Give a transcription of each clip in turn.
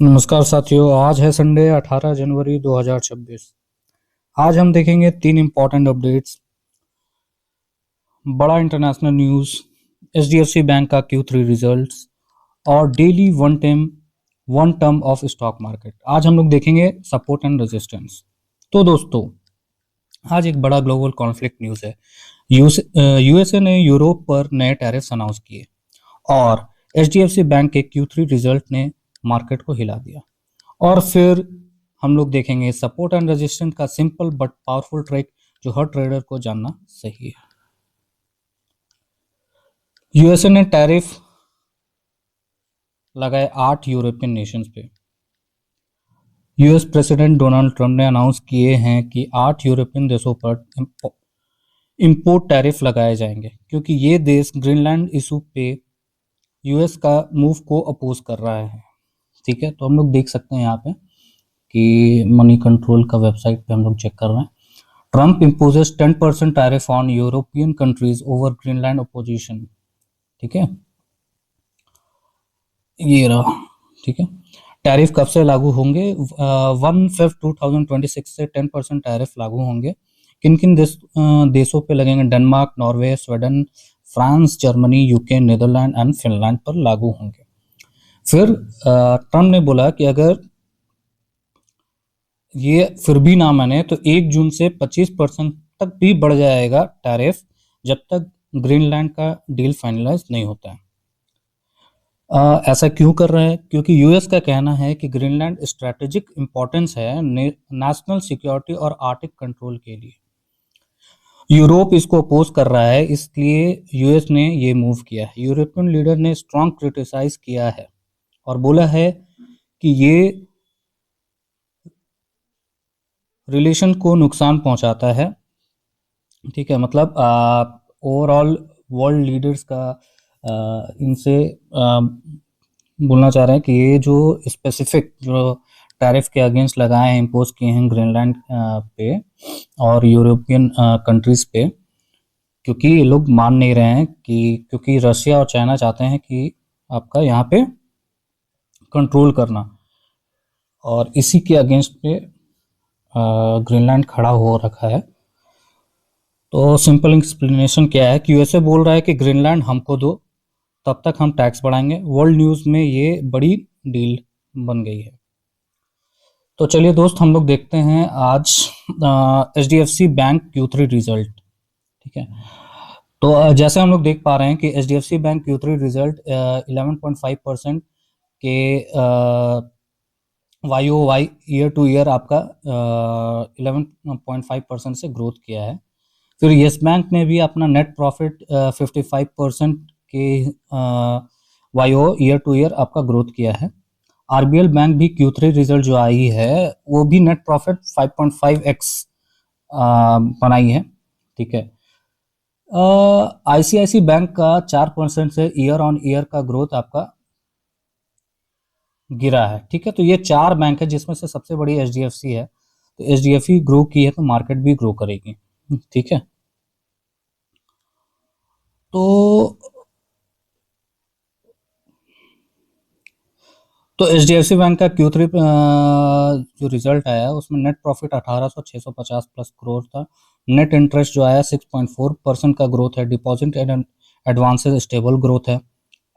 नमस्कार साथियों। आज है संडे 18 जनवरी 2026। आज हम देखेंगे तीन इम्पोर्टेंट अपडेट्स। बड़ा इंटरनेशनल न्यूज़, एचडीएफसी बैंक का Q3 रिजल्ट्स और daily one term of stock market. आज हम लोग देखेंगे सपोर्ट एंड रेजिस्टेंस। तो दोस्तों, आज एक बड़ा ग्लोबल कॉन्फ्लिक्ट न्यूज़ है। यूएसए ने यूरोप पर नए टैरिफ्स अनाउंस किए और एचडीएफसी बैंक के Q3 रिजल्ट ने मार्केट को हिला दिया। और फिर हम लोग देखेंगे सपोर्ट एंड रेजिस्टेंस का सिंपल बट पावरफुल ट्रिक जो हर ट्रेडर को जानना सही है। यूएसए ने टैरिफ लगाए 8 यूरोपियन नेशंस पे। यूएस प्रेसिडेंट डोनाल्ड ट्रंप ने अनाउंस किए हैं कि 8 यूरोपियन देशों पर इंपोर्ट टैरिफ लगाए जाएंगे क्योंकि ये देश ग्रीनलैंड इशू पे यूएस का मूव को अपोज कर रहा है। ठीक है, तो हम लोग देख सकते हैं यहाँ पे कि मनी कंट्रोल का वेबसाइट पे हम लोग चेक कर रहे हैं। Trump imposes 10% tariff on European countries over Greenland opposition. ठीक है, ये रहा। ठीक है, टैरिफ कब से लागू होंगे? 1/5/2026 से 10% टैरिफ लागू होंगे। किन किन देशों पे लगेंगे? Denmark, Norway, Sweden, France, Germany, UK, Netherland and Finland पर लागू होंगे। फिर ट्रंप ने बोला कि अगर ये फिर भी ना माने तो 1 जून से 25% तक भी बढ़ जाएगा टैरिफ, जब तक ग्रीनलैंड का डील फाइनलाइज नहीं होता है। ऐसा क्यों कर रहे हैं? क्योंकि यूएस का कहना है कि ग्रीनलैंड स्ट्रेटेजिक इंपॉर्टेंस है नेशनल सिक्योरिटी और आर्टिक कंट्रोल के लिए। यूरोप इसको अपोज कर रहा है, इसलिए यूएस ने ये मूव किया है। यूरोपियन लीडर ने स्ट्रॉन्ग क्रिटिसाइज किया है और बोला है कि ये रिलेशन को नुकसान पहुंचाता है। ठीक है, मतलब ओवरऑल वर्ल्ड लीडर्स का इनसे बोलना चाह रहे हैं कि ये जो स्पेसिफिक जो टैरिफ के अगेंस्ट लगाए हैं, इम्पोज किए हैं ग्रीनलैंड पे और यूरोपियन कंट्रीज पे, क्योंकि ये लोग मान नहीं रहे हैं कि क्योंकि रशिया और चाइना चाहते हैं कि आपका यहाँ पे कंट्रोल करना, और इसी के अगेंस्ट पे ग्रीनलैंड खड़ा हो रखा है। तो सिंपल एक्सप्लेनेशन क्या है कि यूएसए बोल रहा है कि ग्रीनलैंड हमको दो, तब तक हम टैक्स बढ़ाएंगे। वर्ल्ड न्यूज़ में ये बड़ी डील बन गई है। तो चलिए दोस्त, हम लोग देखते हैं आज एचडीएफसी बैंक Q3 रिजल्ट। ठीक है, तो जैसे हम लोग देख पा रहे हैं कि एचडीएफसी बैंक Q3 रिजल्ट 11.5% के Y O Y year to year आपका 11.5% से ग्रोथ किया है। फिर येस बैंक ने भी अपना नेट प्रॉफिट 55% के Y O year to year आपका ग्रोथ किया है। आरबीएल बैंक भी Q3 रिजल्ट जो आई है वो भी नेट प्रॉफिट 5.5x बनाई है। ठीक है, आईसीआईसी बैंक का 4% से ईयर ऑन ईयर का ग्रोथ आपका गिरा है। ठीक है, तो ये 4 बैंक है जिसमें से सबसे बड़ी एचडीएफसी है। तो एचडीएफसी ग्रो की है तो मार्केट भी ग्रो करेगी। ठीक है, तो एचडीएफसी बैंक का Q3 जो रिजल्ट आया उसमें नेट प्रॉफिट 18,650 प्लस करोड़ था। नेट इंटरेस्ट जो आया 6.4% का ग्रोथ है। Deposit and advances stable growth है।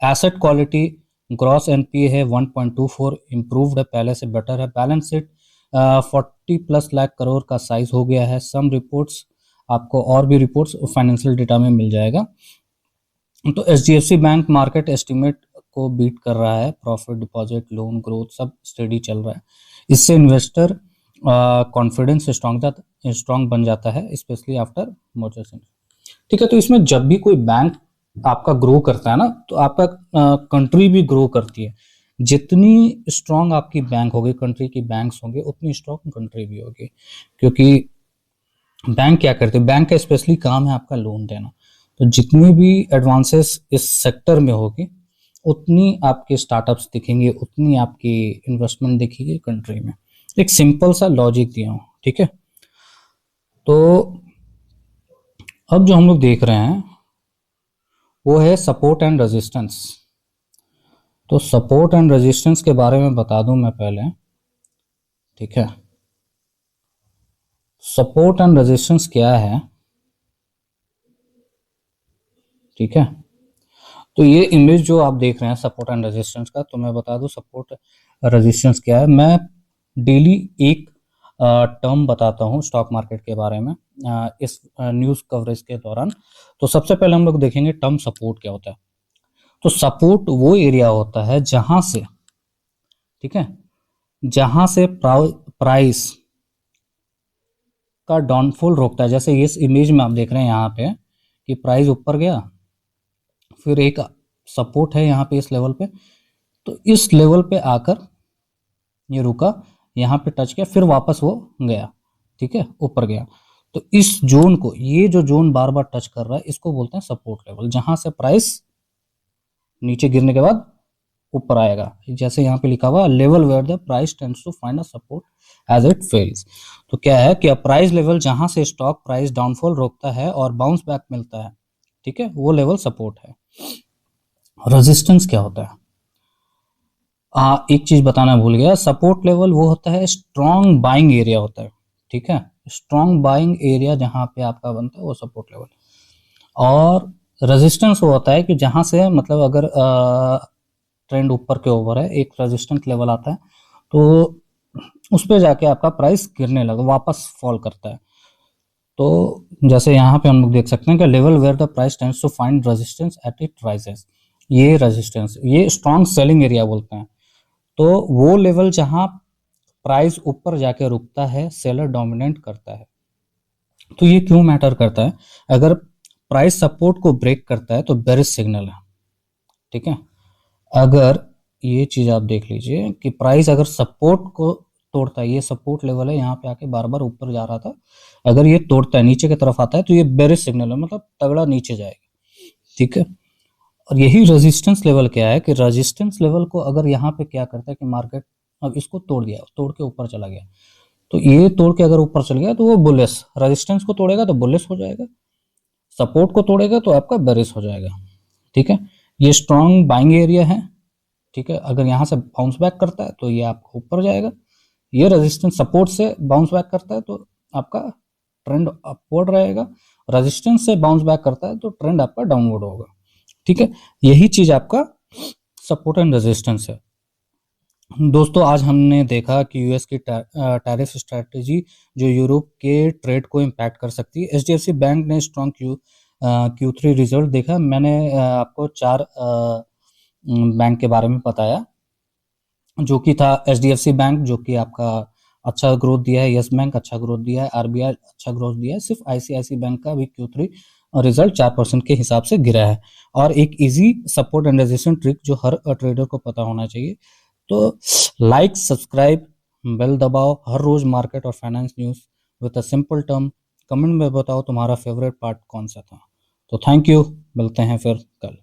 एसेट क्वालिटी ग्रॉस एनपीए है 1.24, इम्प्रूव्ड है, पहले से बेटर है। बैलेंस शीट 40+ लाख करोड़ का साइज हो गया है। सम रिपोर्ट्स आपको और भी रिपोर्ट्स फाइनेंशियल डेटा में मिल जाएगा। तो एचडीएफसी बैंक मार्केट एस्टिमेट को बीट कर रहा है। प्रॉफिट, डिपॉजिट, लोन ग्रोथ सब स्टेडी चल रहा है। इससे इन्वेस्टर कॉन्फिडेंस स्ट्रांग बन जाता है, स्पेशली आफ्टर मर्जर। ठीक है, तो इसमें जब भी कोई बैंक आपका ग्रो करता है ना, तो आपका कंट्री भी ग्रो करती है। जितनी स्ट्रांग आपकी बैंक होगी, कंट्री की बैंक्स होंगे, उतनी स्ट्रांग कंट्री भी होगी। क्योंकि बैंक क्या करते हैं? बैंक का स्पेशली काम है आपका लोन देना। तो जितनी भी एडवांसेस इस सेक्टर में होगी, उतनी आपके स्टार्टअप्स दिखेंगे, उतनी आपकी इन्वेस्टमेंट दिखेगी कंट्री में। एक सिंपल सा लॉजिक दिया हूँ। ठीक है, तो अब जो हम लोग देख रहे हैं वो है सपोर्ट एंड रेजिस्टेंस। तो सपोर्ट एंड रेजिस्टेंस के बारे में बता दूं मैं पहले, ठीक है। सपोर्ट एंड रेजिस्टेंस क्या है, ठीक है। तो ये इमेज जो आप देख रहे हैं सपोर्ट एंड रेजिस्टेंस का, तो मैं बता दूं सपोर्ट रेजिस्टेंस क्या है। मैं डेली एक टर्म बताता हूं स्टॉक मार्केट के बारे में इस न्यूज़ कवरेज के दौरान। तो सबसे पहले हम लोग देखेंगे टर्म सपोर्ट क्या होता है। तो सपोर्ट वो एरिया होता है जहां से, ठीक है, जहां से प्राइस का डाउनफॉल रोकता है। जैसे इस इमेज में आप देख रहे हैं यहाँ पे कि प्राइस ऊपर गया, फिर एक सपोर्ट है यहाँ पे इस लेवल पे, तो इस लेवल पे आकर ये रुका, यहाँ पे टच किया, फिर वापस वो गया, ठीक है, ऊपर गया। तो इस जोन को, ये जो जोन बार बार टच कर रहा है, इसको बोलते हैं सपोर्ट लेवल, जहां से प्राइस नीचे गिरने के बाद ऊपर आएगा। जैसे यहाँ पे लिखा हुआ level where the price tends to find a support as it falls. तो क्या है कि प्राइस लेवल जहां से स्टॉक प्राइस डाउनफॉल रोकता है और बाउंस बैक मिलता है, ठीक है, वो लेवल सपोर्ट है। रेजिस्टेंस क्या होता है, एक चीज बताना भूल गया, सपोर्ट लेवल वो होता है स्ट्रॉन्ग बाइंग एरिया होता है, ठीक है। स्ट्रॉन्ग बाइंग एरिया जहां पे आपका बनता है वो सपोर्ट लेवल। और रेजिस्टेंस वो होता है कि जहां से मतलब अगर ट्रेंड ऊपर के ओवर है, एक रेजिस्टेंस लेवल आता है, तो उस पे जाके आपका प्राइस गिरने लगा, वापस फॉल करता है। तो जैसे यहाँ पे हम लोग देख सकते हैं कि level where the price tends to find resistance at it rises, ये रेजिस्टेंस, ये स्ट्रॉन्ग सेलिंग एरिया बोलते हैं। तो वो लेवल जहां प्राइस ऊपर जाके रुकता है, सेलर डोमिनेट करता है। तो ये क्यों मैटर करता है, अगर प्राइस सपोर्ट को ब्रेक करता है तो बेरिश सिग्नल है, ठीक है। अगर ये चीज आप देख लीजिए कि प्राइस अगर सपोर्ट को तोड़ता है, ये सपोर्ट लेवल है, यहाँ पे आके बार बार ऊपर जा रहा था, अगर ये तोड़ता है, नीचे की तरफ आता है, तो ये बेरिश सिग्नल है, मतलब तगड़ा नीचे जाएगा, ठीक है। और यही रेजिस्टेंस लेवल क्या है कि रेजिस्टेंस लेवल को अगर यहाँ पे क्या करता है कि मार्केट अब इसको तोड़ दिया, तोड़ के ऊपर चला गया, तो ये तोड़ के अगर ऊपर चल गया तो वो बुलिश, रेजिस्टेंस को तोड़ेगा तो बुलिश हो जाएगा, सपोर्ट को तोड़ेगा तो आपका बेरिश हो जाएगा, ठीक है। ये स्ट्रॉन्ग बाइंग एरिया है, ठीक है। अगर यहाँ से बाउंस बैक करता है तो ये आपका ऊपर जाएगा, ये रेजिस्टेंस सपोर्ट से बाउंस बैक करता है तो आपका ट्रेंड अपवर्ड रहेगा, रेजिस्टेंस से बाउंस बैक करता है तो ट्रेंड आपका डाउनवर्ड होगा, ठीक है। यही चीज आपका सपोर्ट एंड रेजिस्टेंस है। दोस्तों आज हमने देखा कि यूएस की टैरिफ स्ट्रेटजी जो यूरोप के ट्रेड को इम्पैक्ट कर सकती है। एचडीएफसी बैंक ने स्ट्रॉन्ग Q3 रिजल्ट देखा। मैंने आपको 4 बैंक के बारे में बताया, जो कि था एचडीएफसी बैंक जो कि आपका अच्छा ग्रोथ दिया है, यस बैंक अच्छा ग्रोथ दिया है, आरबीआई अच्छा ग्रोथ दिया है, सिर्फ आईसीआईसी बैंक का भी Q3 रिजल्ट 4% के हिसाब से गिरा है। और एक easy support and resistance trick जो हर ट्रेडर को पता होना चाहिए, तो लाइक सब्सक्राइब बेल दबाओ, हर रोज मार्केट और finance news with a simple term. Comment में बताओ तुम्हारा फेवरेट पार्ट कौन सा था। तो थैंक यू, मिलते हैं फिर कल।